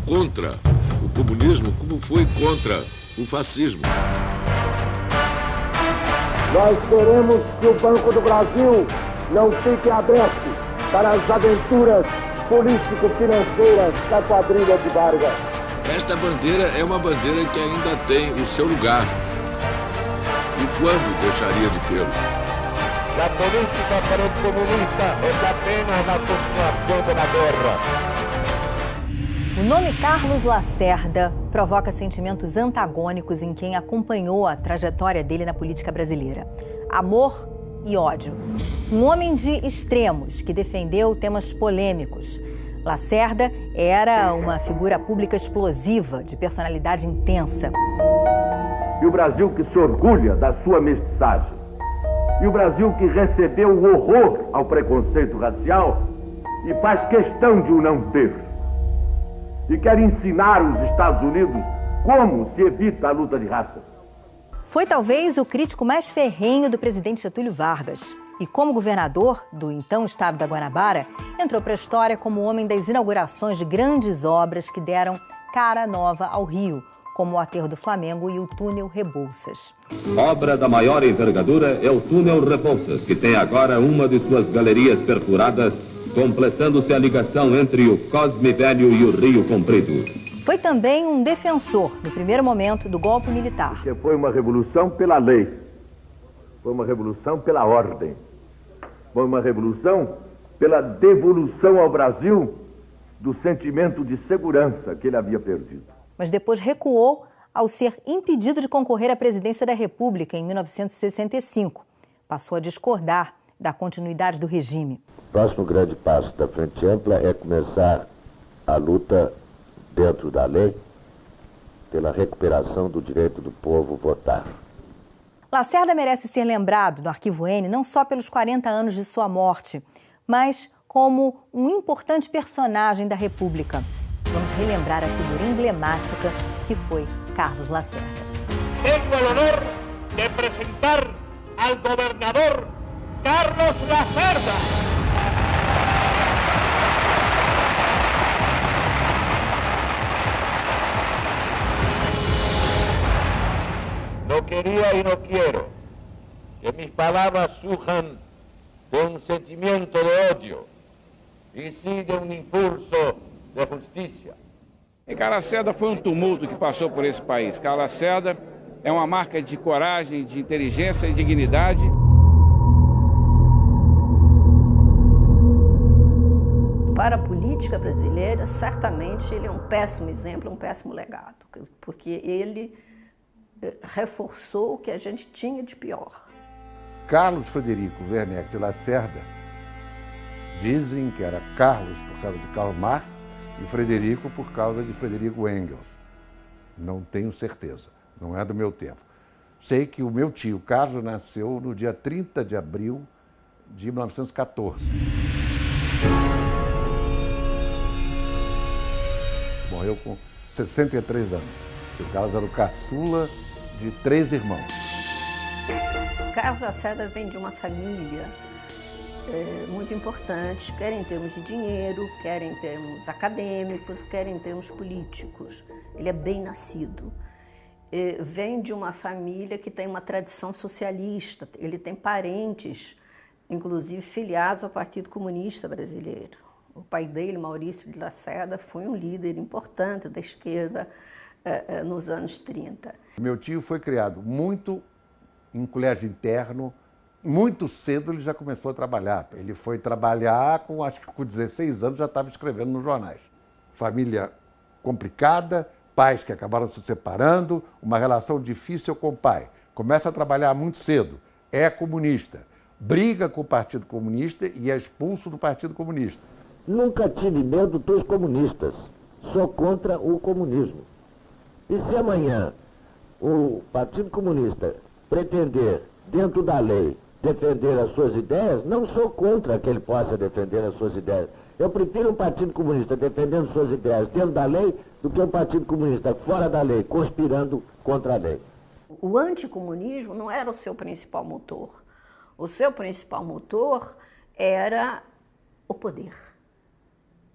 contra o comunismo como foi contra o fascismo. Nós queremos que o Banco do Brasil não fique aberto para as aventuras político-financeiras da quadrilha de Vargas. Esta bandeira é uma bandeira que ainda tem o seu lugar. E quando deixaria de tê-lo? A política para o comunista é apenas a continuação da guerra. O nome Carlos Lacerda provoca sentimentos antagônicos em quem acompanhou a trajetória dele na política brasileira. Amor e ódio. Um homem de extremos que defendeu temas polêmicos. Lacerda era uma figura pública explosiva, de personalidade intensa. E o Brasil que se orgulha da sua mestiçagem. E o Brasil que recebeu o horror ao preconceito racial e faz questão de o não ter. E quer ensinar os Estados Unidos como se evita a luta de raça. Foi talvez o crítico mais ferrenho do presidente Getúlio Vargas. E como governador do então estado da Guanabara, entrou para a história como o homem das inaugurações de grandes obras que deram cara nova ao Rio, como o Aterro do Flamengo e o Túnel Rebouças. Obra da maior envergadura é o Túnel Rebouças, que tem agora uma de suas galerias perfuradas, completando-se a ligação entre o Cosme Velho e o Rio Comprido. Foi também um defensor, no primeiro momento, do golpe militar. Que foi uma revolução pela lei, foi uma revolução pela ordem, foi uma revolução pela devolução ao Brasil do sentimento de segurança que ele havia perdido. Mas depois recuou ao ser impedido de concorrer à presidência da República em 1965. Passou a discordar da continuidade do regime. O próximo grande passo da Frente Ampla é começar a luta dentro da lei pela recuperação do direito do povo votar. Lacerda merece ser lembrado no Arquivo N não só pelos 40 anos de sua morte, mas como um importante personagem da República. Vamos relembrar a figura emblemática que foi Carlos Lacerda. Tenho o honor de apresentar ao governador Carlos Lacerda. No quería y no quiero que mis palabras surjan de un sentimiento de odio, y sí de un impulso de justicia. Carlos Lacerda foi um tumulto que passou por esse país. Carlos Lacerda é uma marca de coragem, de inteligência e dignidade. Para a política brasileira, certamente ele é um péssimo exemplo, um péssimo legado, porque ele reforçou o que a gente tinha de pior. Carlos Frederico Werneck de Lacerda, dizem que era Carlos por causa de Karl Marx e Frederico por causa de Frederico Engels. Não tenho certeza, não é do meu tempo. Sei que o meu tio Carlos nasceu no dia 30 de abril de 1914. Morreu com 63 anos. O Carlos era o caçula de 3 irmãos. Carlos Lacerda vem de uma família muito importante, quer em termos de dinheiro, quer em termos acadêmicos, quer em termos políticos. Ele é bem nascido. Vem de uma família que tem uma tradição socialista, ele tem parentes, inclusive filiados ao Partido Comunista Brasileiro. O pai dele, Maurício de Lacerda, foi um líder importante da esquerda nos anos 30. Meu tio foi criado muito em colégio interno, muito cedo ele já começou a trabalhar. Ele foi trabalhar, acho que com 16 anos já estava escrevendo nos jornais. Família complicada, pais que acabaram se separando, uma relação difícil com o pai. Começa a trabalhar muito cedo, é comunista, briga com o Partido Comunista e é expulso do Partido Comunista. Nunca tive medo dos comunistas, sou contra o comunismo. E se amanhã o Partido Comunista pretender, dentro da lei, defender as suas ideias, não sou contra que ele possa defender as suas ideias. Eu prefiro um Partido Comunista defendendo suas ideias dentro da lei do que um Partido Comunista fora da lei, conspirando contra a lei. O anticomunismo não era o seu principal motor. O seu principal motor era o poder.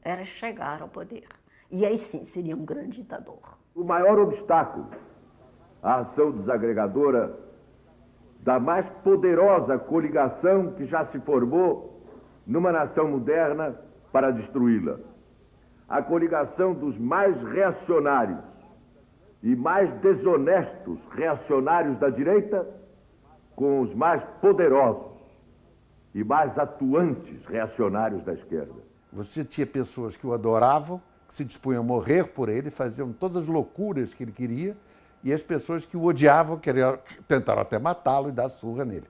Era chegar ao poder. E aí sim, seria um grande ditador. O maior obstáculo à ação desagregadora da mais poderosa coligação que já se formou numa nação moderna para destruí-la. A coligação dos mais reacionários e mais desonestos reacionários da direita com os mais poderosos e mais atuantes reacionários da esquerda. Você tinha pessoas que o adoravam, que se dispunham a morrer por ele, faziam todas as loucuras que ele queria, e as pessoas que o odiavam tentaram até matá-lo e dar surra nele.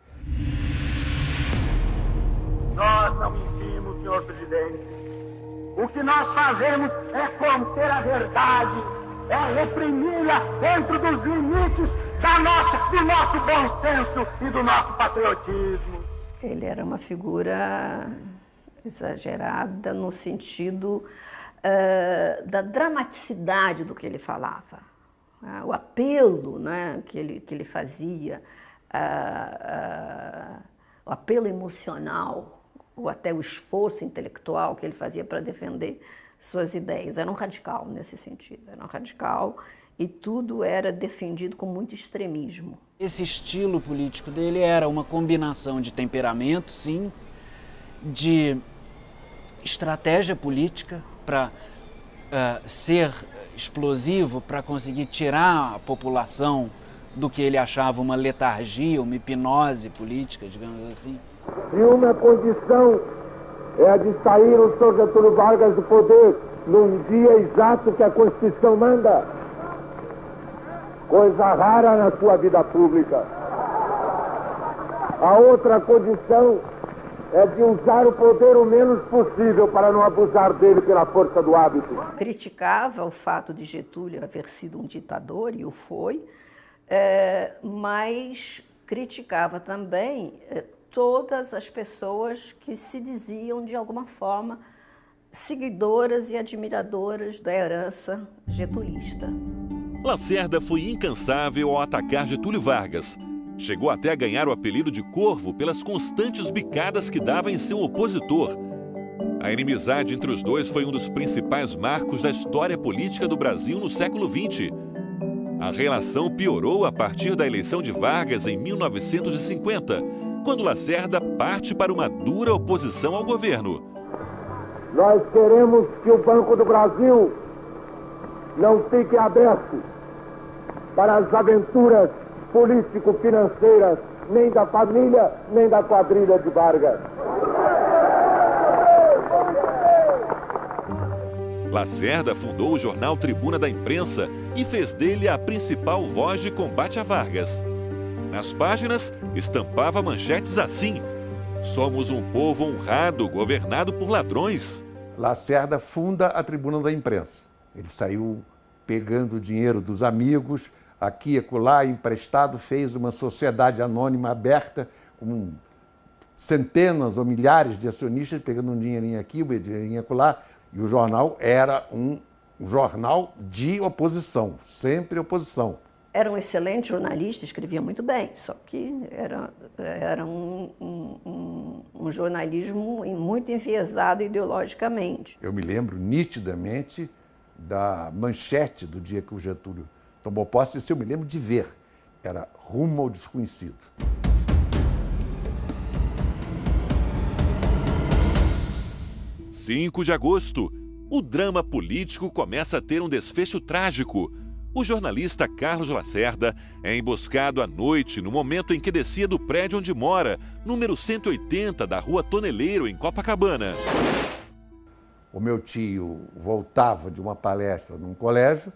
Nós não mentimos, senhor presidente. O que nós fazemos é conter a verdade, é reprimi-la dentro dos limites do nosso bom senso e do nosso patriotismo. Ele era uma figura exagerada no sentido da dramaticidade do que ele falava, o apelo, né, que ele fazia, o apelo emocional, ou até o esforço intelectual que ele fazia para defender suas ideias. Era um radical nesse sentido, era um radical e tudo era defendido com muito extremismo. Esse estilo político dele era uma combinação de temperamento, sim, de estratégia política para ser explosivo, para conseguir tirar a população do que ele achava uma letargia, uma hipnose política, digamos assim. E uma condição é a de sair o senhor Getúlio Vargas do poder num dia exato que a Constituição manda. Coisa rara na sua vida pública. A outra condição é de usar o poder o menos possível para não abusar dele pela força do hábito. Criticava o fato de Getúlio haver sido um ditador, e o foi, mas criticava também todas as pessoas que se diziam, de alguma forma, seguidoras e admiradoras da herança getulista. Lacerda foi incansável ao atacar Getúlio Vargas. Chegou até a ganhar o apelido de Corvo pelas constantes bicadas que dava em seu opositor. A inimizade entre os dois foi um dos principais marcos da história política do Brasil no século XX. A relação piorou a partir da eleição de Vargas em 1950, quando Lacerda parte para uma dura oposição ao governo. Nós queremos que o Banco do Brasil não fique aberto para as aventuras político-financeiras nem da família, nem da quadrilha de Vargas. Lacerda fundou o jornal Tribuna da Imprensa e fez dele a principal voz de combate a Vargas. Nas páginas, estampava manchetes assim: "Somos um povo honrado, governado por ladrões." Lacerda funda a Tribuna da Imprensa. Ele saiu pegando dinheiro dos amigos, aqui e acolá, emprestado, fez uma sociedade anônima aberta, com centenas ou milhares de acionistas, pegando um dinheirinho aqui, um dinheirinho acolá, e o jornal era um jornal de oposição, sempre oposição. Era um excelente jornalista, escrevia muito bem, só que era um jornalismo muito enviesado ideologicamente. Eu me lembro nitidamente da manchete do dia que o Getúlio tomou posse, isso eu me lembro de ver. Era Rumo ao Desconhecido. – 5 de agosto, o drama político começa a ter um desfecho trágico. O jornalista Carlos Lacerda é emboscado à noite no momento em que descia do prédio onde mora, número 180 da Rua Toneleiro, em Copacabana. O meu tio voltava de uma palestra num colégio,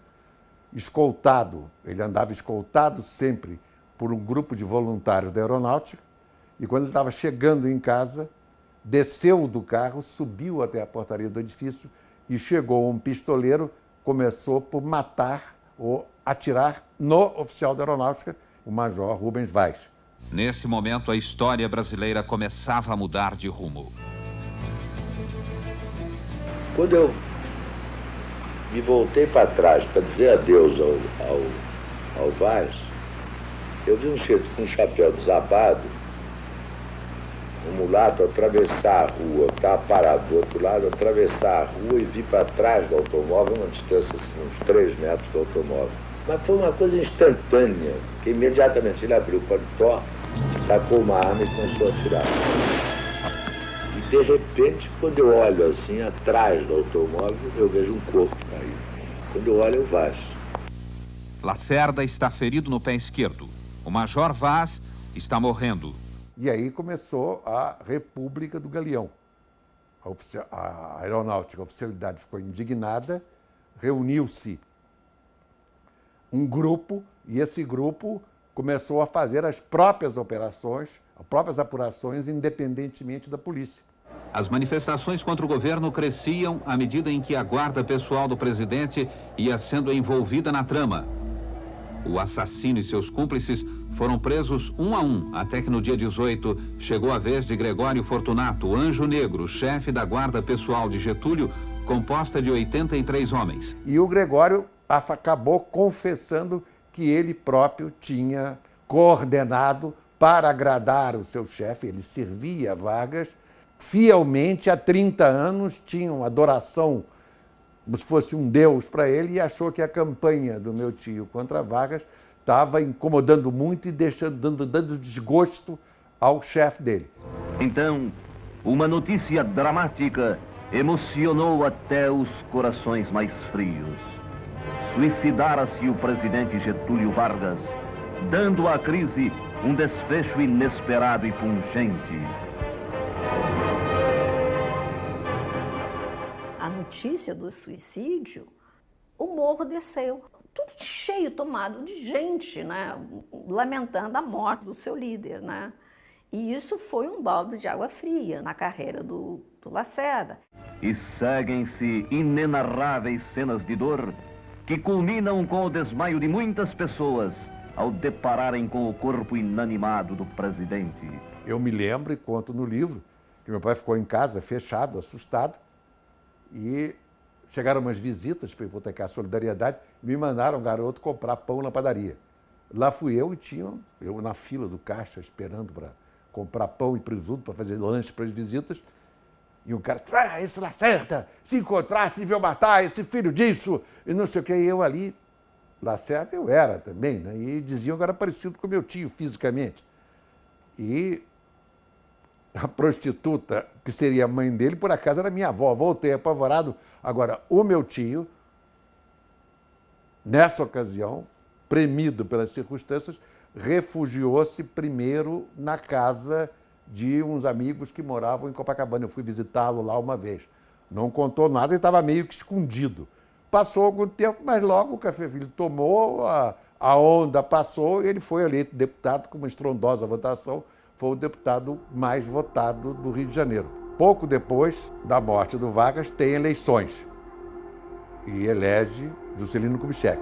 escoltado, ele andava escoltado sempre por um grupo de voluntários da aeronáutica, e quando ele estava chegando em casa, desceu do carro, subiu até a portaria do edifício e chegou um pistoleiro, começou por matar ou atirar no oficial da aeronáutica, o major Rubens Vaz. Nesse momento, a história brasileira começava a mudar de rumo. Quando eu me voltei para trás para dizer adeus ao Vaz, eu vi um sujeito com um chapéu desabado, um mulato atravessar a rua, eu estava parado do outro lado, atravessar a rua e vir para trás do automóvel, uma distância assim, uns 3 metros do automóvel. Mas foi uma coisa instantânea, que imediatamente ele abriu o paletó, sacou uma arma e começou a atirar. E de repente, quando eu olho assim, atrás do automóvel, eu vejo um corpo caído. Quando eu olho, eu Vaz. Lacerda está ferido no pé esquerdo. O Major Vaz está morrendo. E aí começou a República do Galeão. A aeronáutica, a oficialidade ficou indignada, reuniu-se um grupo, e esse grupo começou a fazer as próprias operações, as próprias apurações, independentemente da polícia. As manifestações contra o governo cresciam à medida em que a guarda pessoal do presidente ia sendo envolvida na trama. O assassino e seus cúmplices foram presos um a um, até que no dia 18 chegou a vez de Gregório Fortunato, Anjo Negro, chefe da guarda pessoal de Getúlio, composta de 83 homens. E o Gregório acabou confessando que ele próprio tinha coordenado para agradar o seu chefe. Ele servia Vargas fielmente há 30 anos, tinha uma adoração como se fosse um deus para ele, e achou que a campanha do meu tio contra Vargas estava incomodando muito e dando desgosto ao chefe dele. Então, uma notícia dramática emocionou até os corações mais frios. Suicidara-se o presidente Getúlio Vargas, dando à crise um desfecho inesperado e pungente. A notícia do suicídio, o morro desceu. Tudo cheio, tomado de gente, né? Lamentando a morte do seu líder, né? E isso foi um balde de água fria na carreira do Lacerda. E seguem-se inenarráveis cenas de dor que culminam com o desmaio de muitas pessoas ao depararem com o corpo inanimado do presidente. Eu me lembro e conto no livro que meu pai ficou em casa, fechado, assustado, e chegaram umas visitas para hipotecar a solidariedade e me mandaram um garoto comprar pão na padaria. Lá fui eu e eu na fila do caixa esperando para comprar pão e presunto para fazer lanche para as visitas. E um cara, esse Lacerda, se encontrasse, devia matar esse filho disso, e não sei o que. E eu ali, Lacerda eu era também, né? E diziam que era parecido com meu tio fisicamente. E a prostituta, que seria a mãe dele, por acaso era minha avó. Voltei apavorado. Agora, o meu tio, nessa ocasião, premido pelas circunstâncias, refugiou-se primeiro na casa de uns amigos que moravam em Copacabana. Eu fui visitá-lo lá uma vez. Não contou nada e estava meio que escondido. Passou algum tempo, mas logo o Café Filho tomou, a onda passou e ele foi eleito deputado com uma estrondosa votação. Foi o deputado mais votado do Rio de Janeiro. Pouco depois da morte do Vargas, tem eleições e elege Juscelino Kubitschek.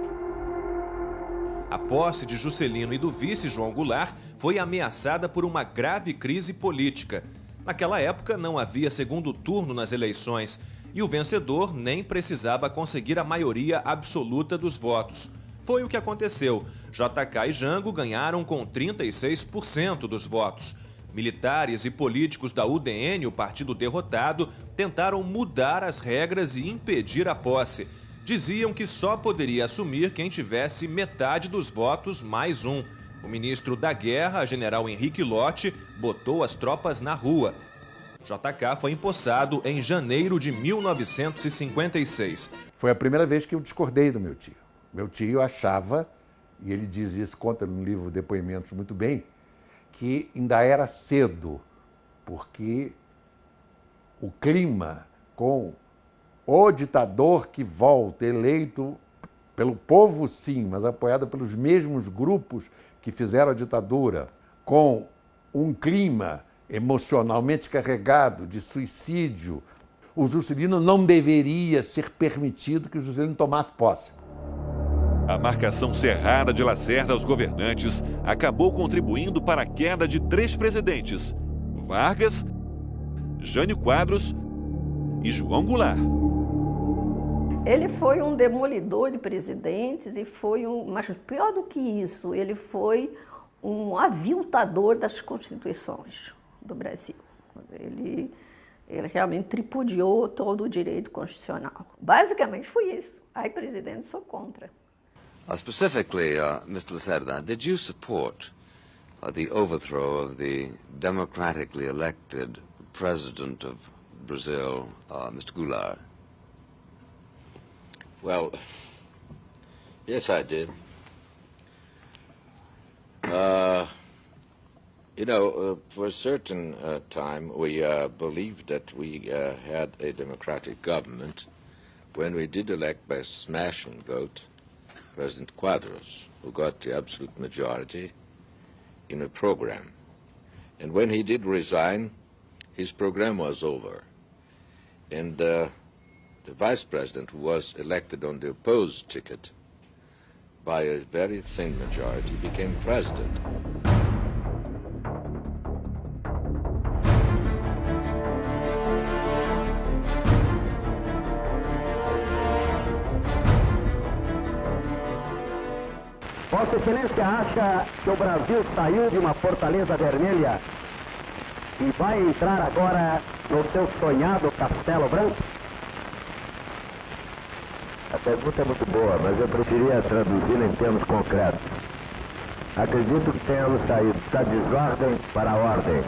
A posse de Juscelino e do vice João Goulart foi ameaçada por uma grave crise política. Naquela época não havia segundo turno nas eleições e o vencedor nem precisava conseguir a maioria absoluta dos votos. Foi o que aconteceu. JK e Jango ganharam com 36% dos votos. Militares e políticos da UDN, o partido derrotado, tentaram mudar as regras e impedir a posse. Diziam que só poderia assumir quem tivesse metade dos votos mais um. O ministro da Guerra, general Henrique Lott, botou as tropas na rua. JK foi empossado em janeiro de 1956. Foi a primeira vez que eu discordei do meu tio. Meu tio achava, e ele diz isso, conta no livro Depoimentos muito bem, que ainda era cedo, porque o clima com o ditador que volta, eleito pelo povo sim, mas apoiado pelos mesmos grupos que fizeram a ditadura, com um clima emocionalmente carregado de suicídio, o Juscelino não deveria ser permitido que o Juscelino tomasse posse. A marcação cerrada de Lacerda aos governantes acabou contribuindo para a queda de 3 presidentes: Vargas, Jânio Quadros e João Goulart. Ele foi um demolidor de presidentes e mas pior do que isso, ele foi um aviltador das constituições do Brasil. Ele realmente tripudiou todo o direito constitucional. Basicamente foi isso. Aí, presidente, sou contra. Specifically, Mr. Lacerda, did you support the overthrow of the democratically elected president of Brazil, Mr. Goulart? Well, yes, I did. For a certain time, we believed that we had a democratic government when we did elect by smash and vote President Quadros, who got the absolute majority in a program. And when he did resign, his program was over. And the vice president, who was elected on the opposed ticket by a very thin majority, became president. Vossa Excelência acha que o Brasil saiu de uma fortaleza vermelha e vai entrar agora no seu sonhado Castelo Branco? A pergunta é muito boa, mas eu preferia traduzi-la em termos concretos. Acredito que tenhamos saído da desordem para a ordem,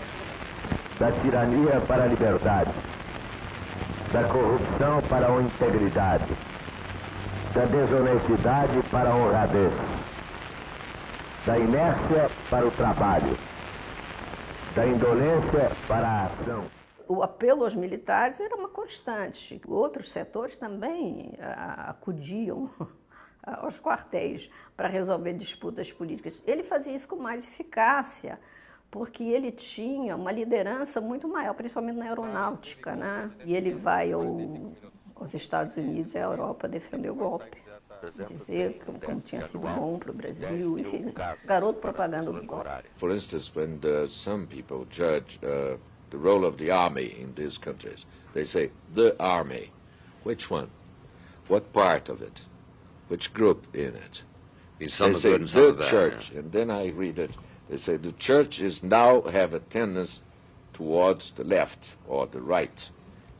da tirania para a liberdade, da corrupção para a integridade, da desonestidade para a honradez, da inércia para o trabalho, da indolência para a ação. O apelo aos militares era uma constante. Outros setores também acudiam aos quartéis para resolver disputas políticas. Ele fazia isso com mais eficácia, porque ele tinha uma liderança muito maior, principalmente na aeronáutica, né? E ele vai aos Estados Unidos e à Europa defender o golpe. Dizer como tinha sido bom para o Brasil, enfim, garoto propaganda do golpe. For instance, when some people judge the role of the army in these countries, they say, the army. Which one? What part of it? Which group in it? They say, the church. And then I read it. They say, the church is now have a tendency towards the left or the right.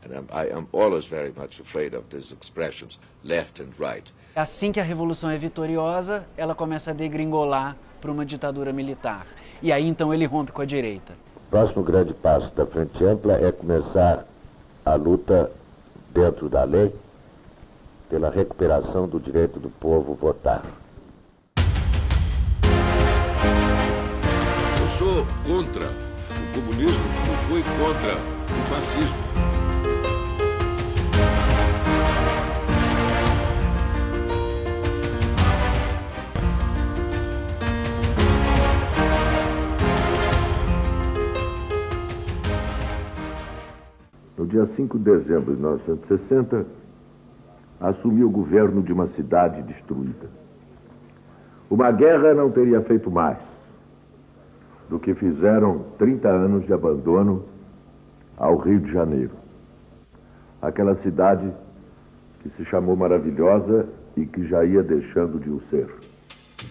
And I am always very much afraid of these expressions, left and right. Assim que a Revolução é vitoriosa, ela começa a degringolar para uma ditadura militar. E aí, então, ele rompe com a direita. O próximo grande passo da Frente Ampla é começar a luta dentro da lei pela recuperação do direito do povo votar. Eu sou contra o comunismo, como fui contra o fascismo. No dia 5 de dezembro de 1960, assumi o governo de uma cidade destruída. Uma guerra não teria feito mais do que fizeram 30 anos de abandono ao Rio de Janeiro. Aquela cidade que se chamou maravilhosa e que já ia deixando de o ser.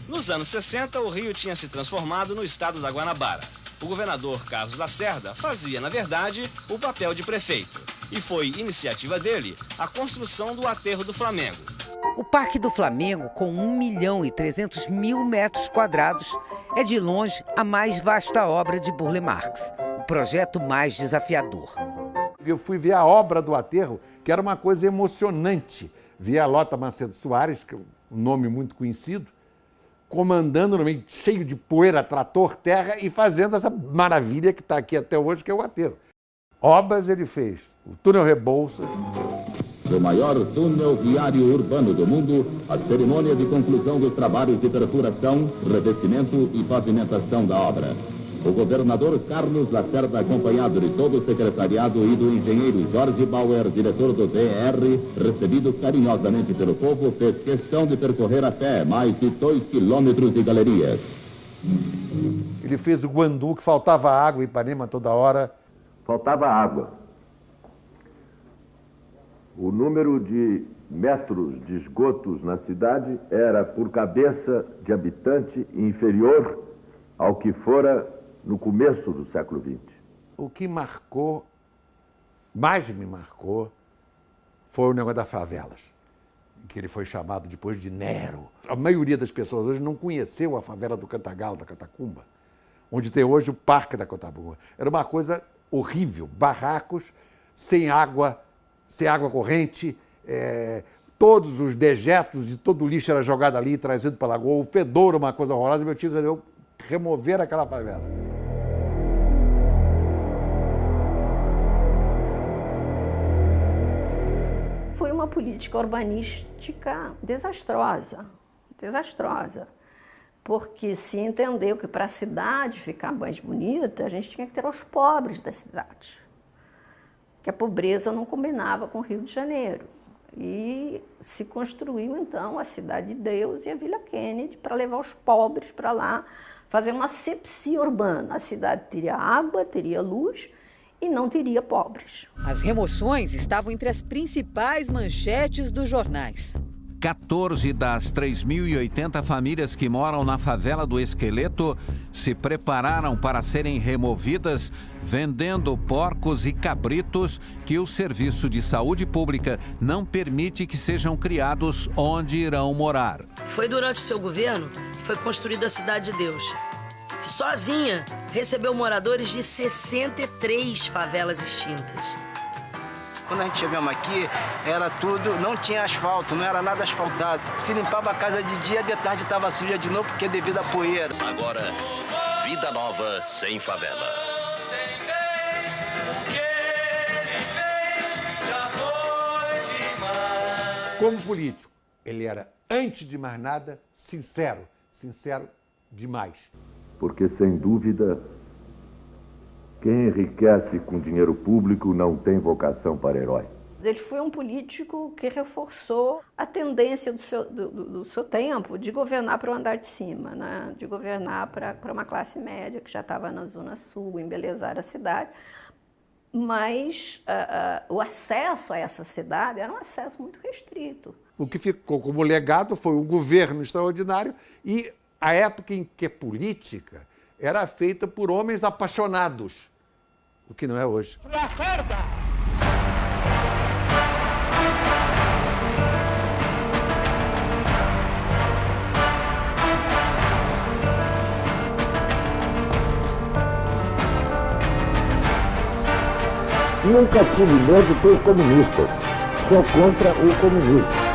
Nos anos 60, o Rio tinha se transformado no estado da Guanabara. O governador Carlos Lacerda fazia, na verdade, o papel de prefeito. E foi iniciativa dele a construção do Aterro do Flamengo. O Parque do Flamengo, com 1.300.000 metros quadrados, é de longe a mais vasta obra de Burle Marx, o projeto mais desafiador. Eu fui ver a obra do aterro, que era uma coisa emocionante. Vi a Lota Macedo Soares, que é um nome muito conhecido, comandando no meio cheio de poeira, trator, terra e fazendo essa maravilha que está aqui até hoje, que é o aterro. Obras ele fez, o túnel Rebouças. Do maior túnel viário urbano do mundo, a cerimônia de conclusão dos trabalhos de perfuração, revestimento e pavimentação da obra. O governador Carlos Lacerda, acompanhado de todo o secretariado e do engenheiro Jorge Bauer, diretor do DR, recebido carinhosamente pelo povo, fez questão de percorrer a pé mais de 2 quilômetros de galerias. Ele fez o Guandu, que faltava água em Ipanema toda hora. Faltava água. O número de metros de esgotos na cidade era, por cabeça de habitante, inferior ao que fora no começo do século XX. O que mais me marcou, foi o negócio das favelas, que ele foi chamado depois de Nero. A maioria das pessoas hoje não conheceu a favela do Cantagalo, da Catacumba, onde tem hoje o Parque da Catacumba. Era uma coisa horrível, barracos, sem água corrente, todos os dejetos e todo o lixo era jogado ali, trazido para a lagoa, o fedor, uma coisa horrorosa, meu tio resolveu remover aquela favela. Foi uma política urbanística desastrosa, porque se entendeu que para a cidade ficar mais bonita, a gente tinha que ter os pobres da cidade, que a pobreza não combinava com o Rio de Janeiro. E se construiu, então, a Cidade de Deus e a Vila Kennedy para levar os pobres para lá, fazer uma asepsia urbana. A cidade teria água, teria luz e não teria pobres. As remoções estavam entre as principais manchetes dos jornais. 14 das 3.080 famílias que moram na favela do Esqueleto se prepararam para serem removidas, vendendo porcos e cabritos que o Serviço de Saúde Pública não permite que sejam criados onde irão morar. Foi durante o seu governo que foi construída a Cidade de Deus, que sozinha recebeu moradores de 63 favelas extintas. Quando a gente chegamos aqui, era tudo, não tinha asfalto, não era nada asfaltado. Se limpava a casa de dia, de tarde estava suja de novo, porque devido à poeira. Agora, vida nova sem favela. Como político, ele era, antes de mais nada, sincero demais. Porque, sem dúvida, quem enriquece com dinheiro público não tem vocação para herói. Ele foi um político que reforçou a tendência do seu tempo de governar para o andar de cima, né? De governar para uma classe média que já estava na Zona Sul, embelezar a cidade. Mas o acesso a essa cidade era um acesso muito restrito. O que ficou como legado foi um governo extraordinário e a época em que a política era feita por homens apaixonados, o que não é hoje. Nunca tive medo dos comunistas, sou contra o comunismo.